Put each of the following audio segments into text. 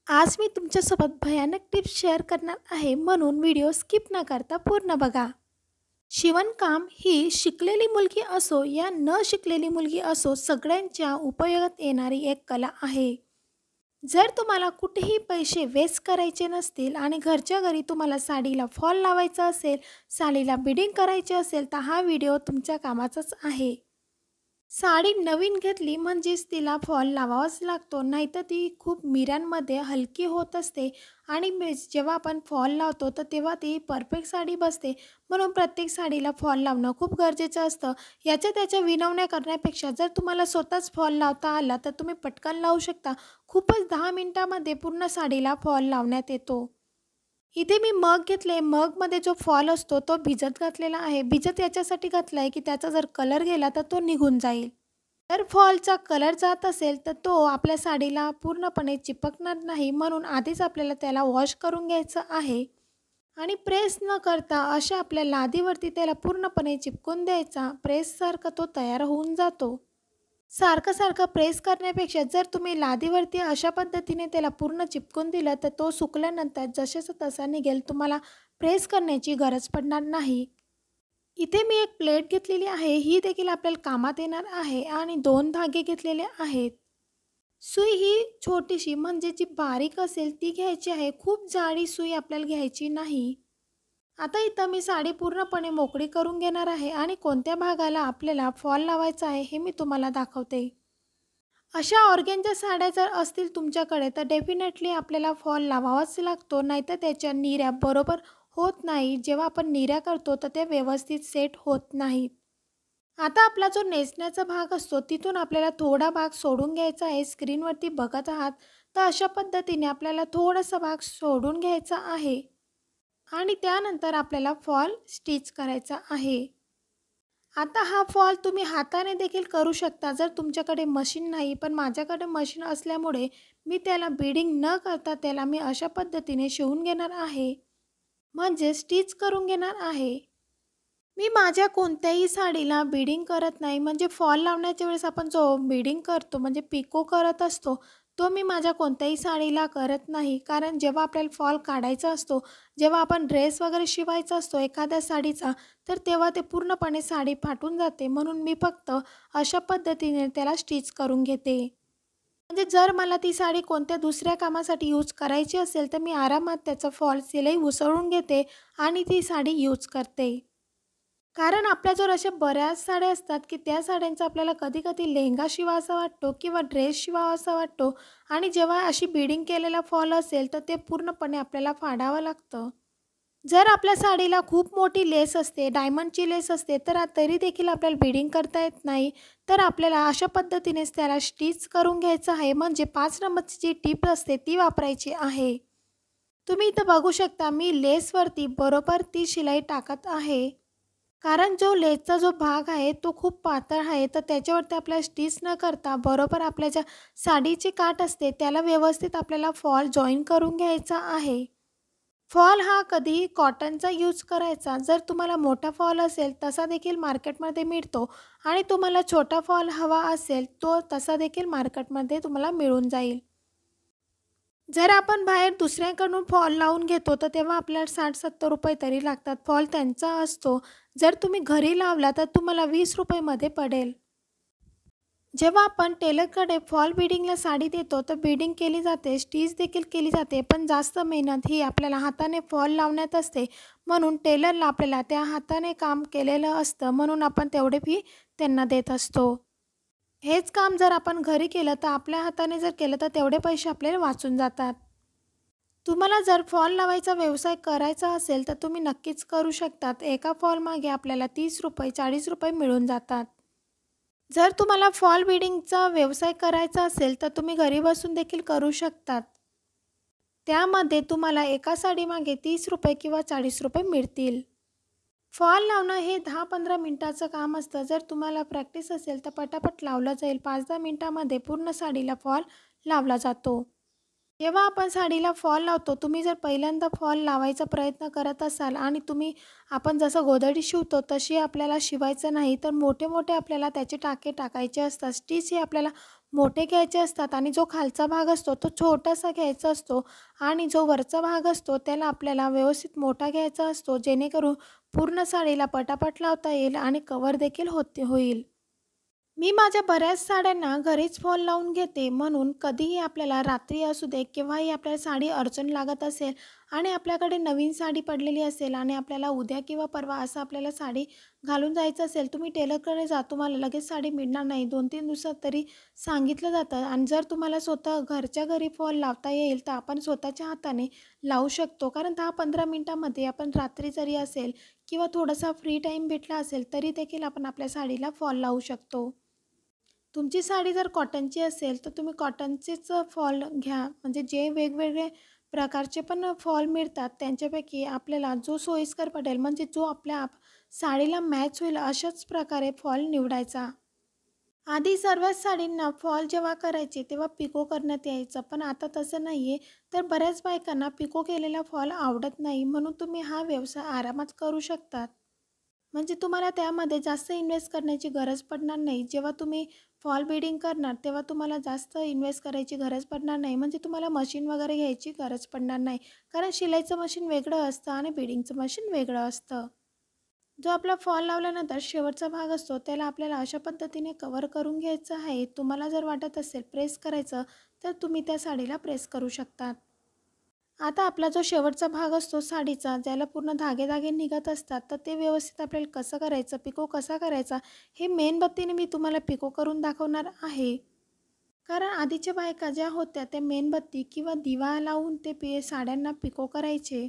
आज मी तुमच्यासोबत भयानक टिप्स शेअर करणार आहे, म्हणून व्हिडिओ स्किप न करता पूर्ण बघा. शिवणकाम ही शिकलेली मुलगी असो या न शिकलेली मुलगी असो, सगळ्यांच्या उपयोगात येणारी एक कला आहे. जर तुम्हाला कुठेही पैसे वेस्ट करायचे नसतील आणि घरच्या घरी तुम्हाला साडीला फॉल लावायचा असेल, साडीला बिडिंग करायची असेल, तर हा व्हिडिओ तुमच्या कामाचाच आहे. साडी नवीन घेतली म्हणजेच तिला फॉल लावावाच लागतो, नाहीतर ती खूप मिऱ्यांमध्ये हलकी होत असते आणि जेव्हा आपण फॉल लावतो तर तेव्हा ती परफेक्ट साडी बसते. म्हणून प्रत्येक साडीला फॉल लावणं खूप गरजेचं असतं. याच्या त्याच्या विनवण्या करण्यापेक्षा जर तुम्हाला स्वतःच फॉल लावता आला तर तुम्ही पटकन लावू शकता. खूपच 10 मिनिटामध्ये पूर्ण साडीला फॉल लावण्यात येतो. इथे मी मग घेतले. मगमध्ये जो फॉल असतो तो भिजत घातलेला आहे. भिजत याच्यासाठी घातला आहे की त्याचा जर कलर गेला तर तो निघून जाईल. जर फॉलचा कलर जात असेल तर तो आपल्या साडीला पूर्णपणे चिपकणार नाही, म्हणून आधीच आपल्याला त्याला वॉश करून घ्यायचं आहे आणि प्रेस न करता अशा आपल्या लादीवरती त्याला पूर्णपणे चिपकून द्यायचा. प्रेससारखा तो तयार होऊन जातो. सारखं सारखं प्रेस करण्यापेक्षा जर तुम्ही लादीवरती अशा पद्धतीने त्याला पूर्ण चिपकून दिलं तर तो सुकल्यानंतर जशाचा तसा निघेल. तुम्हाला प्रेस करण्याची गरज पडणार नाही. इथे मी एक प्लेट घेतलेली आहे, ही देखील आपल्याला कामात येणार आहे आणि 2 धागे घेतलेले आहेत. सुई ही छोटीशी म्हणजे जी बारीक असेल ती घ्यायची आहे. खूप जाडी सुई आपल्याला घ्यायची नाही. आता इथं मी साडी पूर्णपणे मोकळी करून घेणार आहे आणि कोणत्या भागाला आपल्याला फॉल लावायचा आहे हे मी तुम्हाला दाखवते. अशा ऑर्गेनच्या साड्या जर असतील तुमच्याकडे तर डेफिनेटली आपल्याला फॉल लावावाच लागतो, नाहीतर त्याच्या निऱ्या बरोबर होत नाही. जेव्हा आपण निऱ्या करतो तर त्या व्यवस्थित सेट होत नाहीत. आता आपला जो नेसण्याचा भाग असतो तिथून आपल्याला थोडा भाग सोडून घ्यायचा आहे. स्क्रीनवरती बघत आहात तर अशा पद्धतीने आपल्याला थोडासा भाग सोडून घ्यायचा आहे आणि त्यानंतर आपल्याला फॉल स्टिच करायचा आहे. आता हा फॉल तुम्ही हाताने देखील करू शकता जर तुमच्याकडे मशीन नाही, पण माझ्याकडे मशीन असल्यामुळे मी त्याला बीडिंग न करता त्याला मी अशा पद्धतीने शिवून घेणार आहे, म्हणजे स्टिच करून घेणार आहे. मी माझ्या कोणत्याही साडीला बीडिंग करत नाही, म्हणजे फॉल लावण्याच्या वेळेस आपण जो बीडिंग करतो म्हणजे पिको करत असतो तो मी माझ्या कोणत्याही साडीला करत नाही. कारण जेव्हा आपल्याला फॉल काढायचा असतो, जेव्हा आपण ड्रेस वगैरे शिवायचा असतो एखाद्या साडीचा, तर तेव्हा ते पूर्णपणे साडी फाटून जाते. म्हणून मी फक्त अशा पद्धतीने त्याला स्टिच करून घेते. म्हणजे जर मला ती साडी कोणत्या दुसऱ्या कामासाठी यूज करायची असेल तर मी आरामात त्याचा फॉल शिलाई उसळून घेते आणि ती साडी यूज करते. कारण आपल्याजवळ अशा बऱ्याच साड्या असतात की त्या साड्यांचा आपल्याला कधी-कधी लेहंगा शिवावासा वाटतो किंवा ड्रेस शिवावासा वाटतो आणि जेव्हा अशी बीडिंग केलेला फॉल असेल तर ते पूर्णपणे आपल्याला फाडावं लागतं. जर आपल्या साडीला खूप मोठी लेस असते, डायमंडची लेस असते, तर तरी देखील आपल्याला बीडिंग करता येत नाही. तर आपल्याला अशा पद्धतीनेच त्याला स्टिच करून घ्यायचं आहे, म्हणजे 5 नंबरची जी टिप असते ती वापरायची आहे. तुम्ही इथं बघू शकता मी लेसवरती बरोबर ती शिलाई टाकत आहे. कारण जो लेसचा जो भाग आहे तो खूप पातळ आहे, तर त्याच्यावरती आपल्याला स्टिच न करता बरोबर आपल्या ज्या साडीची काठ असते त्याला व्यवस्थित आपल्याला फॉल जॉईन करून घ्यायचा आहे. फॉल हा कधीही कॉटनचा यूज करायचा. जर तुम्हाला मोठा फॉल असेल तसा देखील मार्केटमध्ये मिळतो आणि तुम्हाला छोटा फॉल हवा असेल तो तसा देखील मार्केटमध्ये तुम्हाला मिळून जाईल. जर आपण बाहेर दुसऱ्यांकडून फॉल लावून घेतो तर तेव्हा आपल्याला 60-70 रुपये तरी लागतात. फॉल त्यांचा असतो. जर तुम्ही घरी लावला तर तुम्हाला 20 रुपयेमध्ये पडेल. जेव्हा आपण टेलरकडे फॉल बिडिंगला साडी देतो तर बिडिंग केली जाते, स्टिच देखील केली जाते, पण जास्त मेहनत ही आपल्याला हाताने फॉल लावण्यात असते. म्हणून टेलरला आपल्याला त्या हाताने काम केलेलं असतं, म्हणून आपण तेवढे फी त्यांना देत असतो. हेच काम जर आपण घरी केलं तर आपल्या हाताने जर केलं तर तेवढे पैसे आपल्याला वाचून जातात. तुम्हाला जर फॉल लावायचा व्यवसाय करायचा असेल तर तुम्ही नक्कीच करू शकतात. एका फॉल मागे आपल्याला 30 रुपये 40 रुपये मिळून जातात. जर तुम्हाला फॉल बिडिंगचा व्यवसाय करायचा असेल तर तुम्ही घरी बसून देखील करू शकतात. त्यामध्ये तुम्हाला एका साडीमागे 30 रुपये किंवा 40 रुपये मिळतील. फॉल लावणं हे 10-15 मिनिटाचं काम असतं. जर तुम्हाला प्रॅक्टिस असेल तर पटापट लावलं जाईल. 5-10 मिनिटामध्ये पूर्ण साडीला फॉल लावला जातो. जेव्हा आपण साडीला फॉल लावतो, तुम्ही जर पहिल्यांदा फॉल लावायचा प्रयत्न करत असाल आणि आपण जसं गोधडी शिवतो तशी आपल्याला शिवायचं नाही, तर मोठे मोठे आपल्याला त्याचे टाके टाकायचे असतात. स्टिच हे आपल्याला मोठे घ्यायचे असतात आणि जो खालचा भाग असतो तो छोटासा घ्यायचा असतो आणि जो वरचा भाग असतो त्याला आपल्याला व्यवस्थित मोठा घ्यायचा असतो, जेणेकरून पूर्ण साडीला पटापट लावता येईल आणि कवर देखील होईल. मी माझ्या बऱ्याच साड्यांना घरीच फॉल लावून घेते, म्हणून कधीही आपल्याला रात्री असू दे केव्हाही आपल्याला साडी अडचण लागत असेल आणि आपल्याकडे नवीन साडी पडलेली असेल आणि आपल्याला उद्या किंवा परवा असं आपल्याला साडी घालून जायचं असेल, तुम्ही टेलरकडे जा, तुम्हाला लगेच साडी मिळणार नाही, 2-3 दिवसात तरी सांगितलं जातं. आणि जर तुम्हाला स्वतः घरच्या घरी फॉल लावता येईल तर आपण स्वतःच्या हाताने लावू शकतो, कारण 10-15 मिनटामध्ये आपण रात्री जरी असेल किंवा थोडासा फ्री टाईम भेटला असेल तरी देखील आपण आपल्या साडीला फॉल लावू शकतो. तुमची साडी जर कॉटनची असेल तर तुम्ही कॉटनचेच फॉल घ्या, म्हणजे जे वेगवेगळे प्रकारचे पण फॉल मिळतात त्यांच्यापैकी आपल्याला जो सोयीस्कर पडेल, म्हणजे जो आपल्या साडीला मॅच होईल अशाच प्रकारे फॉल निवडायचा. आधी सर्वच साडींना फॉल जेव्हा करायचे तेव्हा पिको करण्यात यायचं, पण आता तसं नाही आहे. तर बऱ्याच बायकांना पिको केलेला फॉल आवडत नाही, म्हणून तुम्ही हा व्यवसाय आरामात करू शकतात. म्हणजे तुम्हाला त्यामध्ये जास्त इन्व्हेस्ट करण्याची गरज पडणार नाही. जेव्हा तुम्ही फॉल बिडिंग करणार तेव्हा तुम्हाला जास्त इन्व्हेस्ट करायची गरज पडणार नाही. म्हणजे तुम्हाला मशीन वगैरे घ्यायची गरज पडणार नाही. कारण शिलाईचं मशीन वेगळं असतं आणि बिडिंगचं मशीन वेगळं असतं. जो आपला फॉल लावल्यानंतर शेवटचा भाग असतो त्याला आपल्याला अशा पद्धतीने कव्हर करून घ्यायचं आहे. तुम्हाला जर वाटत असेल प्रेस करायचं तर तुम्ही त्या साडीला प्रेस करू शकतात. आता आपला जो शेवटचा भाग असतो साडीचा, ज्याला पूर्ण धागे निघत असतात, तर ते व्यवस्थित आपल्याला कसं करायचं, पिको कसा करायचा, हे मेणबत्तीने मी तुम्हाला पिको करून दाखवणार आहे. कारण आधीच्या बायका ज्या होत्या त्या मेणबत्ती किंवा दिवा लावून ते साड्यांना पिको करायचे.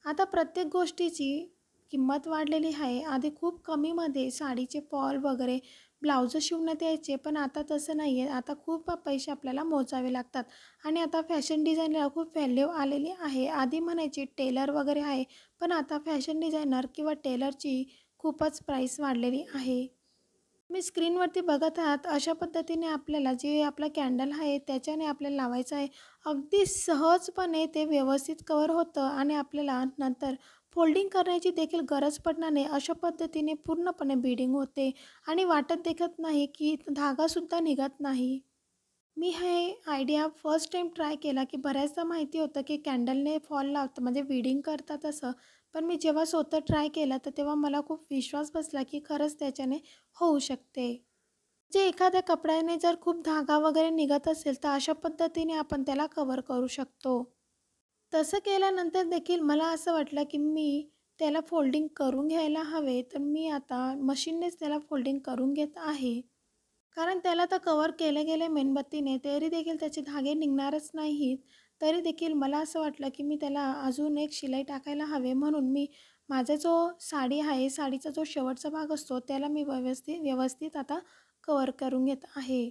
आता प्रत्येक गोष्टीची किंमत वाढलेली आहे. आधी खूप कमीमध्ये साडीचे फॉल वगैरे ब्लाउजं शिवण्यात यायचे, पण आता तसं नाही आहे. आता खूप पैसे आपल्याला मोजावे लागतात आणि आता फॅशन डिझायनरला खूप व्हॅल्यू आलेली आहे. आधी म्हणायची टेलर वगैरे आहे, पण आता फॅशन डिझायनर किंवा टेलरची खूपच प्राईस वाढलेली आहे. तुम्ही स्क्रीनवरती बघत आहात अशा पद्धतीने आपल्याला जे आपला कॅन्डल आहे त्याच्याने आपल्याला लावायचं आहे. अगदी सहजपणे ते व्यवस्थित कवर होतं आणि आपल्याला नंतर फोल्डिंग करण्याची देखील गरज पडणार नाही. अशा पद्धतीने पूर्णपणे बीडिंग होते आणि वाटत देखत नाही की धागासुद्धा निघत नाही. मी हे आयडिया फर्स्ट टाईम ट्राय केला, की बऱ्याचदा माहिती होतं की कॅन्डलने फॉल लावतं म्हणजे बीडिंग करतात असं. पण मी जेव्हा स्वतः ट्राय केला तर तेव्हा मला खूप विश्वास बसला की खरंच त्याच्याने होऊ शकते. जे एखाद्या कपड्याने जर खूप धागा वगैरे निघत असेल तर अशा पद्धतीने आपण त्याला कव्हर करू शकतो. तसं केल्यानंतर देखील मला असं वाटलं की मी त्याला फोल्डिंग करून घ्यायला हवे, तर मी आता मशीननेच त्याला फोल्डिंग करून घेत आहे. कारण त्याला तर कव्हर केले गेले मेणबत्तीने तरी देखील त्याचे धागे निघणारच नाहीत. तरी देखील मला असं वाटलं की मी त्याला अजून एक शिलाई टाकायला हवे, म्हणून मी माझा जो साडी आहे, साडीचा जो शेवटचा भाग असतो त्याला मी व्यवस्थित व्यवस्थित आता कव्हर करून घेत आहे.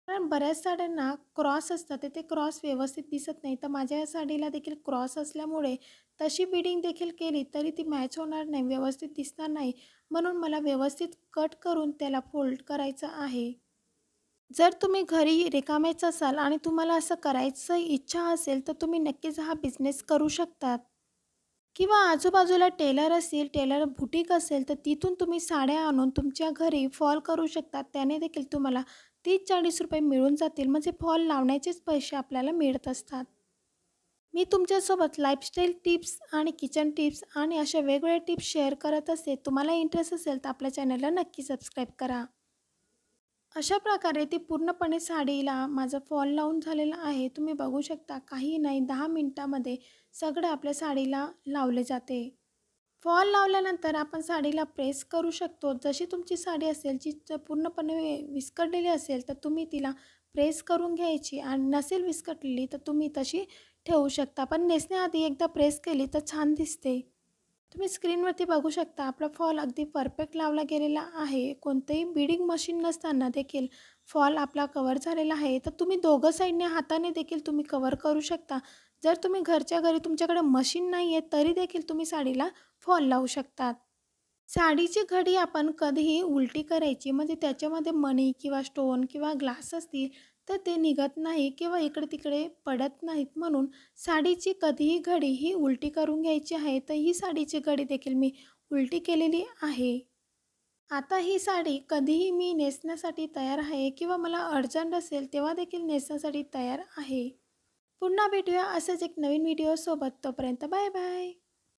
कारण बऱ्याच साड्यांना क्रॉस असतात ते क्रॉस व्यवस्थित दिसत नाही, तर माझ्या या साडीला देखील क्रॉस असल्यामुळे तशी बिडिंग देखील केली तरी ती मॅच होणार नाही, व्यवस्थित दिसणार नाही. म्हणून मला व्यवस्थित कट करून त्याला फोल्ड करायचं आहे. जर तुम्ही घरी रिकामेच असाल आणि तुम्हाला असं करायचं इच्छा असेल तर तुम्ही नक्कीच हा बिझनेस करू शकतात. किंवा आजूबाजूला टेलर असतील, टेलर बुटीक असेल, तर तिथून तुम्ही साड्या आणून तुमच्या घरी फॉल करू शकतात. त्याने देखील तुम्हाला 30-40 रुपये मिळून जातील. म्हणजे फॉल लावण्याचेच पैसे आपल्याला मिळत असतात. मी तुमच्यासोबत लाईफस्टाईल टिप्स आणि किचन टिप्स आणि अशा वेगवेगळ्या टिप्स शेअर करत असते. तुम्हाला इंटरेस्ट असेल तर आपल्या चॅनलला नक्की सबस्क्राईब करा. अशा प्रकारे ती पूर्णपणे साडीला माझं फॉल लावून झालेलं आहे. तुम्ही बघू शकता काही नाही 10 मिनिटामध्ये सगळं आपल्या साडीला लावले जाते. फॉल लावल्यानंतर आपण साडीला प्रेस करू शकतो. जशी तुमची साडी असेल जी पूर्णपणे विस्कटलेली असेल तर तुम्ही तिला प्रेस करून घ्यायची आणि नसेल विस्कटलेली तर तुम्ही तशी ठेवू शकता. पण नेसण्याआधी एकदा प्रेस केली तर छान दिसते. तुम्ही स्क्रीनवरती बघू शकता आपला फॉल अगदी परफेक्ट लावला गेलेला आहे. कोणतेही बीडिंग मशीन नसताना देखील फॉल आपला कवर झालेला आहे. तर तुम्ही दोघं साईडने हाताने देखील तुम्ही कवर करू शकता. जर तुम्ही घरच्या घरी तुमच्याकडे मशीन नाही आहे तरी देखील तुम्ही साडीला फॉल लावू शकतात. साडीची घडी आपण कधीही उलटी करायची, म्हणजे त्याच्यामध्ये मणी किंवा स्टोन किंवा ग्लास असतील तर ते निघत नाही किंवा इकडे तिकडे पडत नाहीत. म्हणून साडीची कधीही घडी ही उलटी करून घ्यायची आहे. तर ही साडीची घडी देखील मी उलटी केलेली आहे. आता ही साडी कधीही मी नेसण्यासाठी तयार आहे किंवा मला अर्जंट असेल तेव्हा देखील नेसण्यासाठी तयार आहे. पुन्हा भेटूया असेच एक नवीन व्हिडिओसोबत. तोपर्यंत बाय बाय.